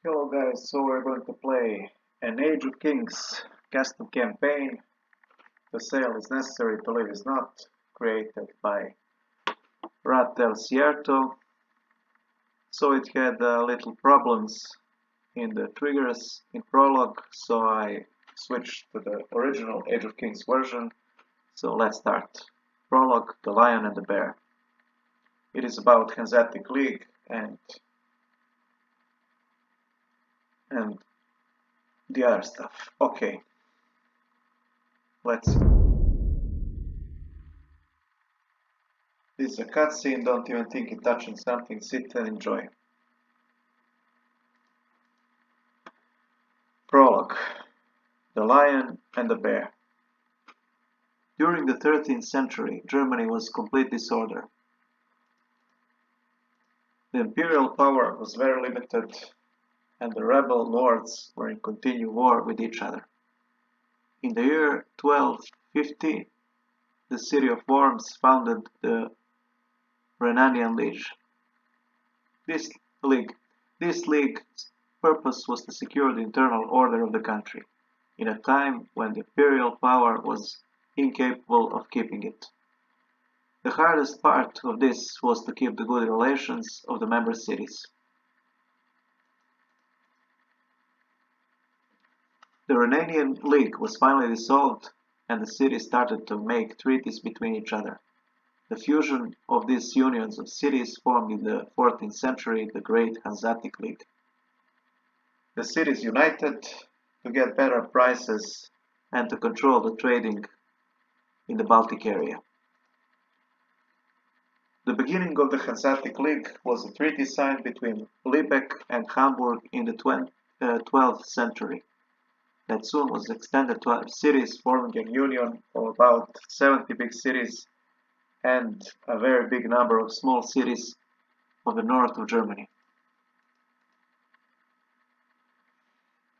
Hello guys, so we're going to play an Age of Kings custom campaign. The sale is necessary to live is not, created by Ratel Cierto. So it had little problems in the triggers in prologue, so I switched to the original Age of Kings version. So let's start. Prologue, the Lion and the Bear. It is about Hanseatic League and the other stuff. Okay. Let's see. This is a cutscene, don't even think it touching something, sit and enjoy. Prologue. The Lion and the Bear. During the 13th century, Germany was complete disorder. The imperial power was very limited, and the rebel lords were in continued war with each other. In the year 1250, the city of Worms founded the Rhenanian League. This league's purpose was to secure the internal order of the country, in a time when the imperial power was incapable of keeping it. The hardest part of this was to keep the good relations of the member cities. The Rhenanian League was finally dissolved, and the cities started to make treaties between each other. The fusion of these unions of cities formed in the 14th century the Great Hanseatic League. The cities united to get better prices and to control the trading in the Baltic area. The beginning of the Hanseatic League was a treaty signed between Lübeck and Hamburg in the 12th century. That soon was extended to other cities, forming a union of about 70 big cities and a very big number of small cities of the north of Germany.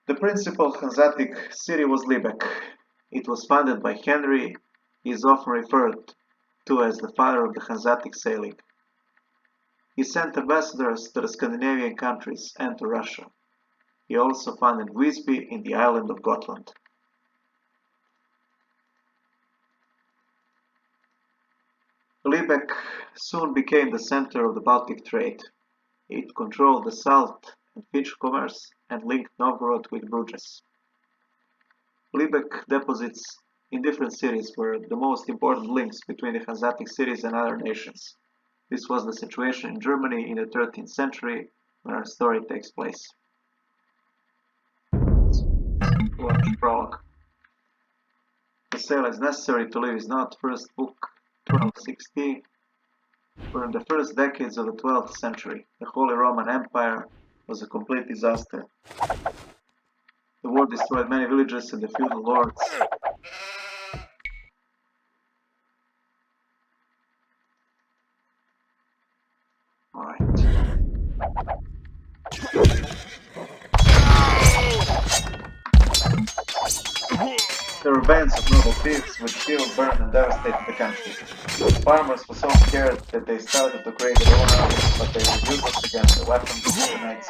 The principal Hanseatic city was Lübeck. It was founded by Henry. He is often referred to as the father of the Hanseatic sailing. He sent ambassadors to the Scandinavian countries and to Russia. He also founded Visby in the island of Gotland. Lübeck soon became the center of the Baltic trade. It controlled the salt and fish commerce and linked Novgorod with Bruges. Lübeck deposits in different cities were the most important links between the Hanseatic cities and other nations. This was the situation in Germany in the 13th century, when our story takes place. Watch prologue. The sale is necessary to live is not. First book, 1260. During the first decades of the 12th century, the Holy Roman Empire was a complete disaster. The war destroyed many villages and the feudal lords. Alright. There were bands of noble thieves which killed, burned and devastated the country. Farmers were so scared that they started to create their own armies, but they were useless against the weapons of the knights.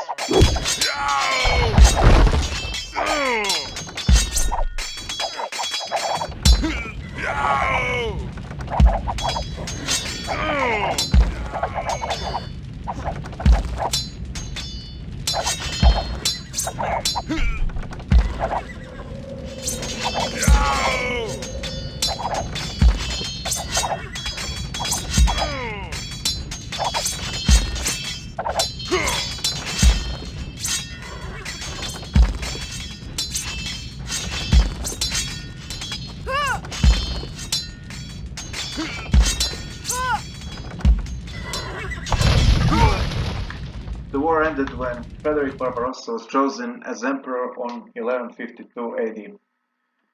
The war ended when Frederick Barbarossa was chosen as emperor on 1152 AD.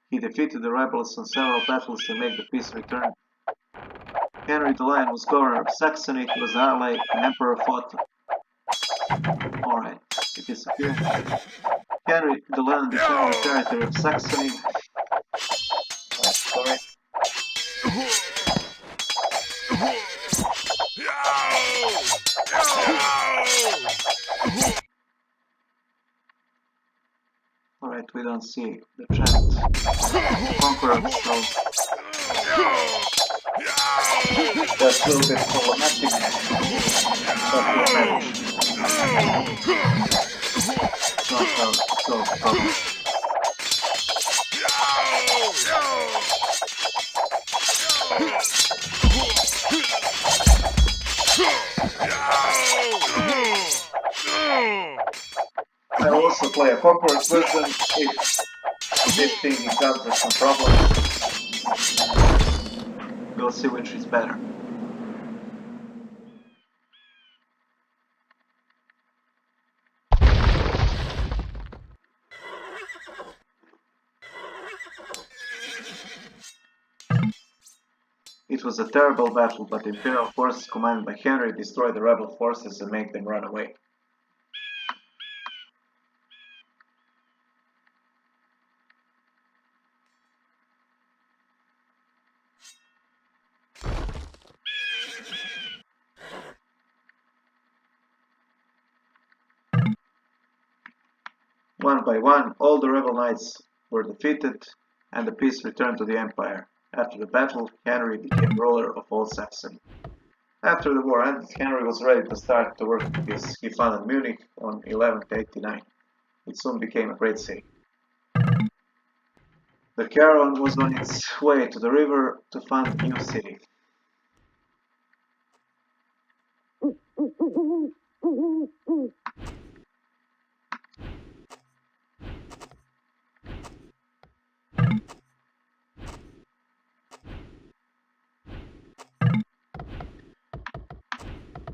He defeated the rebels on several battles and made the peace return. Henry the Lion was governor of Saxony. He was an ally and emperor fought. Alright, it disappeared. Henry the Lion defended the territory of Saxony. Sorry. Alright, we don't see the chat. Conqueror, so that's a little bit problematic, but we'll manage. Not how to solve the problem. I will also play a Conqueror's version if this thing encounters some problems. We'll see which is better. It was a terrible battle, but the Imperial forces commanded by Henry destroyed the rebel forces and made them run away. One by one, all the rebel knights were defeated, and the peace returned to the empire. After the battle, Henry became ruler of all Saxony. After the war ended, Henry was ready to start to work with peace. He founded Munich on 1189. It soon became a great city. The caravan was on its way to the river to found a new city.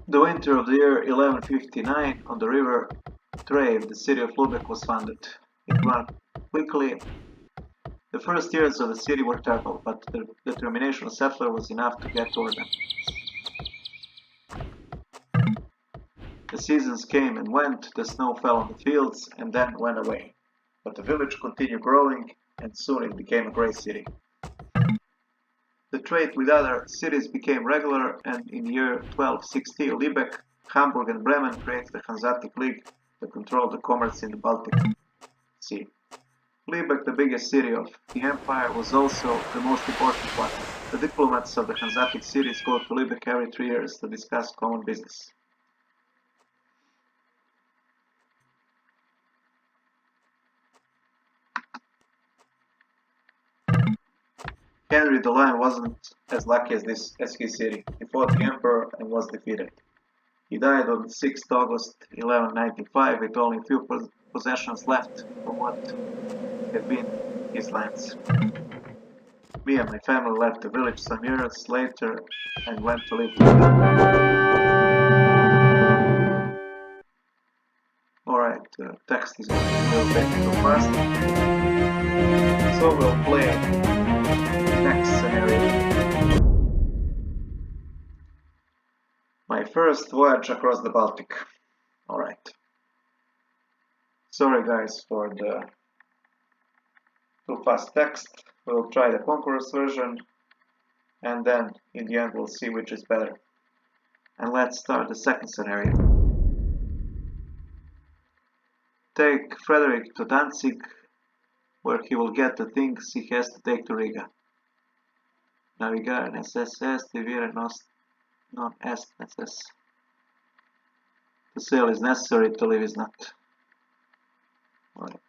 The winter of the year 1159, on the river Trave, the city of Lubeck was founded. It grew quickly. The first years of the city were terrible, but the determination of the settler was enough to get toward them. The seasons came and went, the snow fell on the fields and then went away. But the village continued growing, and soon it became a great city. The trade with other cities became regular, and in the year 1260, Lübeck, Hamburg, and Bremen created the Hanseatic League to control the commerce in the Baltic Sea. Lübeck, the biggest city of the empire, was also the most important one. The diplomats of the Hanseatic cities go to Lübeck every 3 years to discuss common business. Henry the Lion wasn't as lucky as his city. He fought the emperor and was defeated. He died on 6th August 1195 with only a few possessions left from what had been his lands. Me and my family left the village some years later and went to live with them. Alright, the text is going a little bit too fast. So we'll play next scenario. My first voyage across the Baltic. Alright. Sorry guys for the too fast text. We'll try the Conqueror's version, and then in the end we'll see which is better. And let's start the second scenario. Take Frederick to Dantzig, where he will get the things he has to take to Riga. Navigar necesses, vivere non est necess. To sail is necessary, to live is not. Right.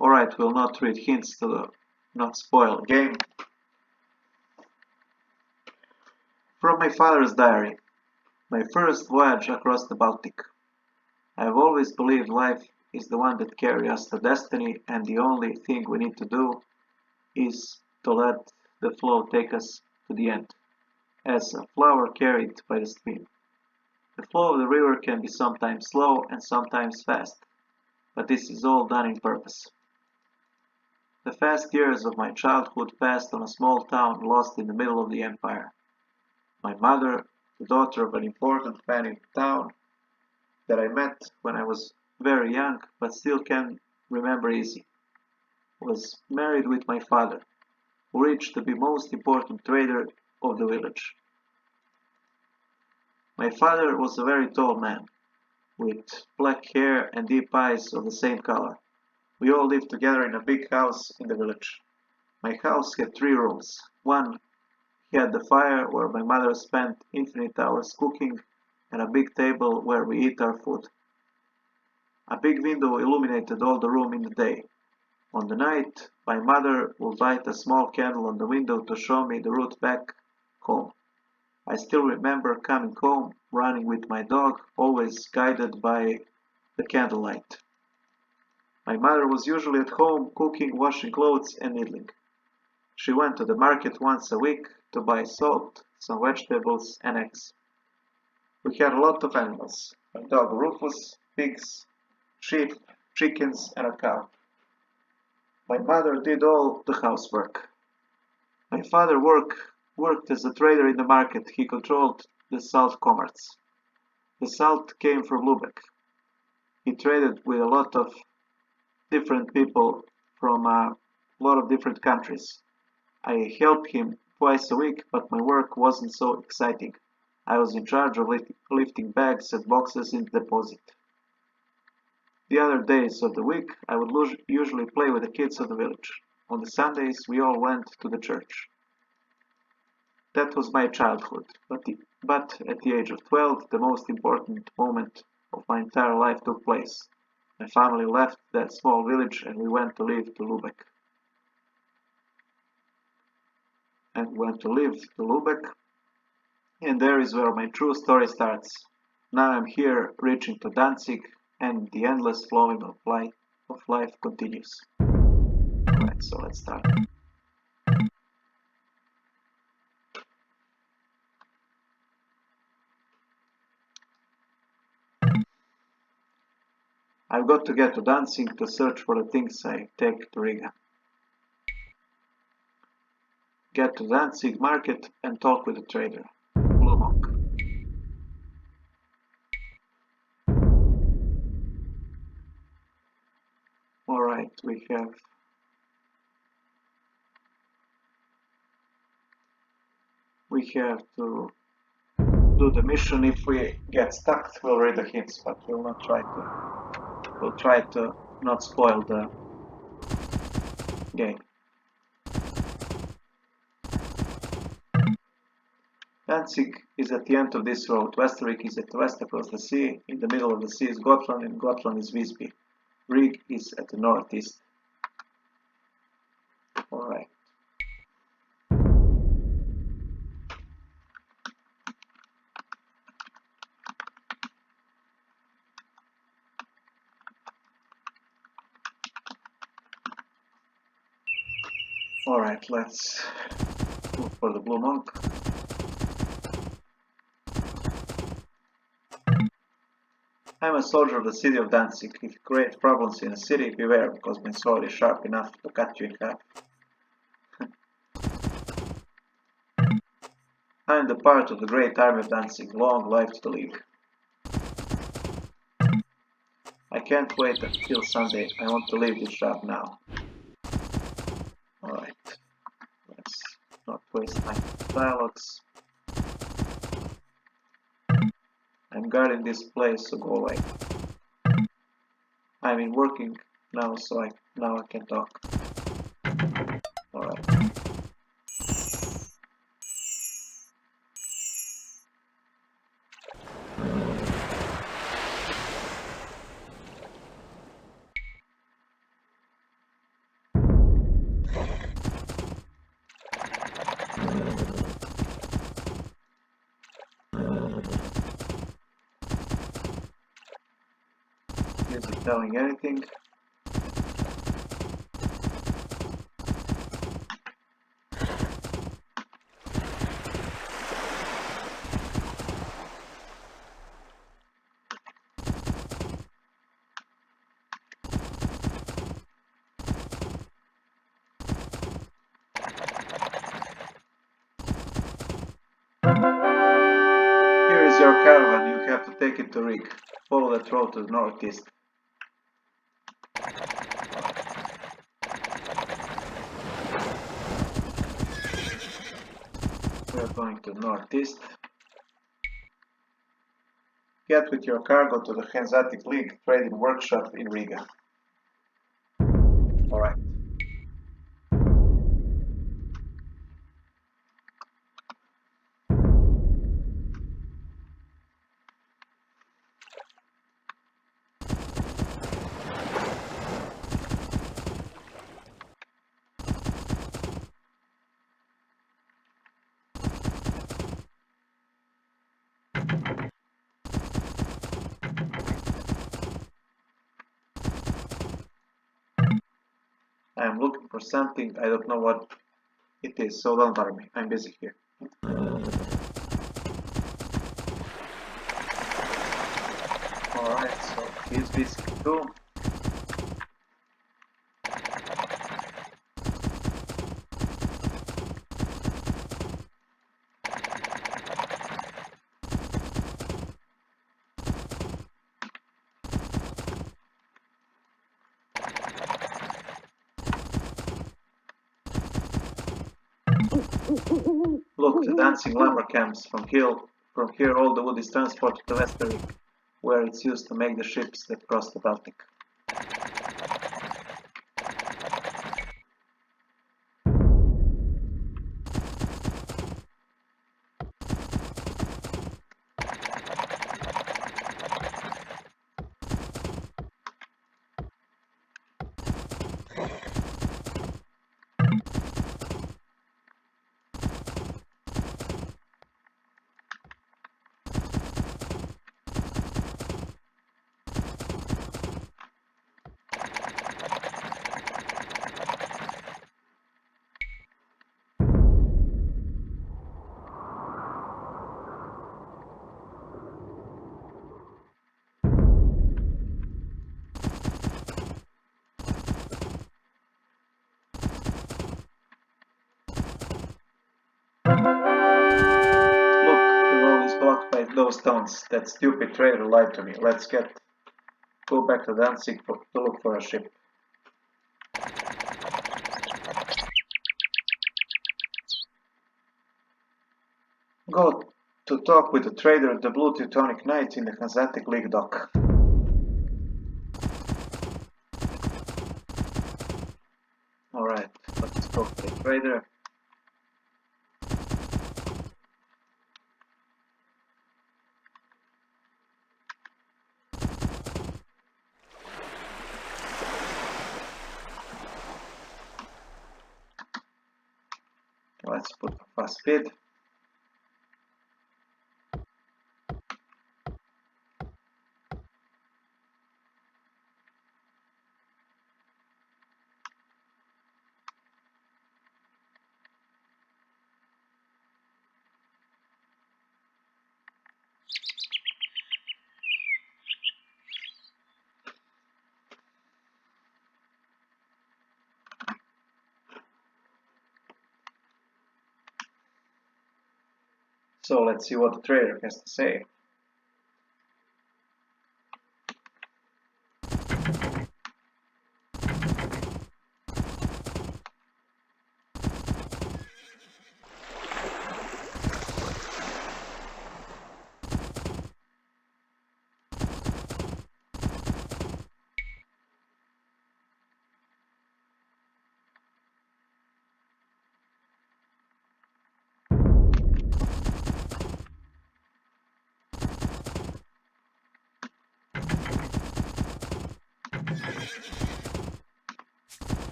Alright, we'll not read hints to not spoil the game. From my father's diary. My first voyage across the Baltic. I have always believed life is the one that carries us to destiny, and the only thing we need to do is to let the flow take us to the end, as a flower carried by the stream. The flow of the river can be sometimes slow and sometimes fast, but this is all done in purpose. The fast years of my childhood passed on a small town lost in the middle of the empire. My mother, the daughter of an important man in the town that I met when I was very young but still can remember easy, was married with my father, who reached to be most important trader of the village. My father was a very tall man. with black hair and deep eyes of the same color. We all lived together in a big house in the village. My house had 3 rooms. One had the fire where my mother spent infinite hours cooking, and a big table where we eat our food. A big window illuminated all the room in the day. On the night, my mother would light a small candle on the window to show me the route back home. I still remember coming home, running with my dog, always guided by the candlelight. My mother was usually at home cooking, washing clothes, and needling. She went to the market once a week to buy salt, some vegetables, and eggs. We had a lot of animals: my dog Rufus, pigs, sheep, chickens, and a cow. My mother did all the housework. My father worked as a trader in the market. He controlled the salt commerce. The salt came from Lubeck. He traded with a lot of different people from a lot of different countries. I helped him twice a week, but my work wasn't so exciting. I was in charge of lifting bags and boxes in the deposit. The other days of the week, I would usually play with the kids of the village. On the Sundays, we all went to the church. That was my childhood, but at the age of 12, the most important moment of my entire life took place. My family left that small village and we went to live to Lubeck. And there is where my true story starts. Now I'm here, reaching to Dantzig, and the endless flowing of life continues. Alright, so let's start. I've got to get to Dantzig to search for the things I take to Riga. Get to Dantzig market and talk with the trader. Blue Monk. Alright, we have to do the mission. If we get stuck, we'll read the hints, but we'll try to not spoil the game. Dantzig is at the end of this road. Frederick is at west across the sea. In the middle of the sea is Gotland, and Gotland is Visby. Riga is at the northeast. Alright. Alright, let's look for the Blue Monk. I'm a soldier of the city of Dantzig. If you create problems in a city, beware, because my sword is sharp enough to cut you in half. I am the part of the great army of Dantzig. Long life to the League. I can't wait until Sunday. I want to leave this job now. Alright. Let's not waste time with dialogues. I'm guarding this place, so go away. I'm in working now, so now I can talk. Alright. Is it telling anything? Here is your caravan. You have to take it to Riga. Follow that road to the northeast. We are going to the northeast. Get with your cargo to the Hanseatic League trading workshop in Riga. Alright. I am looking for something, I don't know what it is, so don't bother me. I'm busy here. Alright, so he's busy too. Look, the Dantzig lumber camps. From here all the wood is transported to Frederick, where it's used to make the ships that cross the Baltic. Blocked by those stones. That stupid trader lied to me. Let's go back to Dantzig to look for a ship. Go to talk with the trader at the Blue Teutonic Knights in the Hanseatic League dock. Alright, let's talk to the trader. Let's put a fast speed. So let's see what the trader has to say.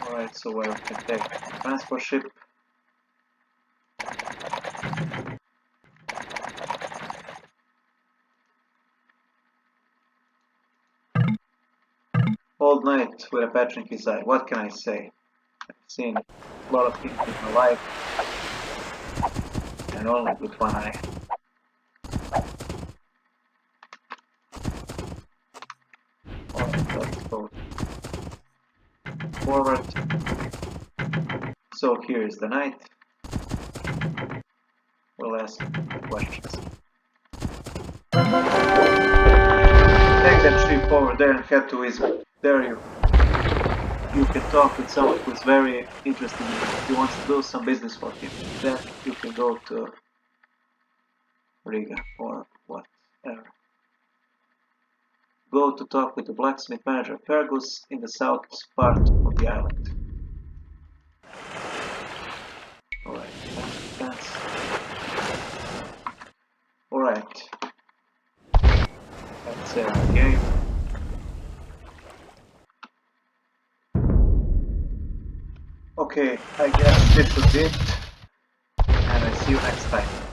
Alright, so where we can take the transport ship. Old knight with a patch in his eye. What can I say? I've seen a lot of things in my life, and only with one eye. Alright, let's go forward. So here is the knight. We'll ask questions. Take that ship over there and head to Izmir. There you. you can talk with someone who's very interested in you. He wants to do some business for him. Then you can go to Riga or whatever. Go to talk with the blacksmith manager Fergus in the south part of the island. Alright, that's alright. Let's save the game. Okay, I guess this was it, and I see you next time.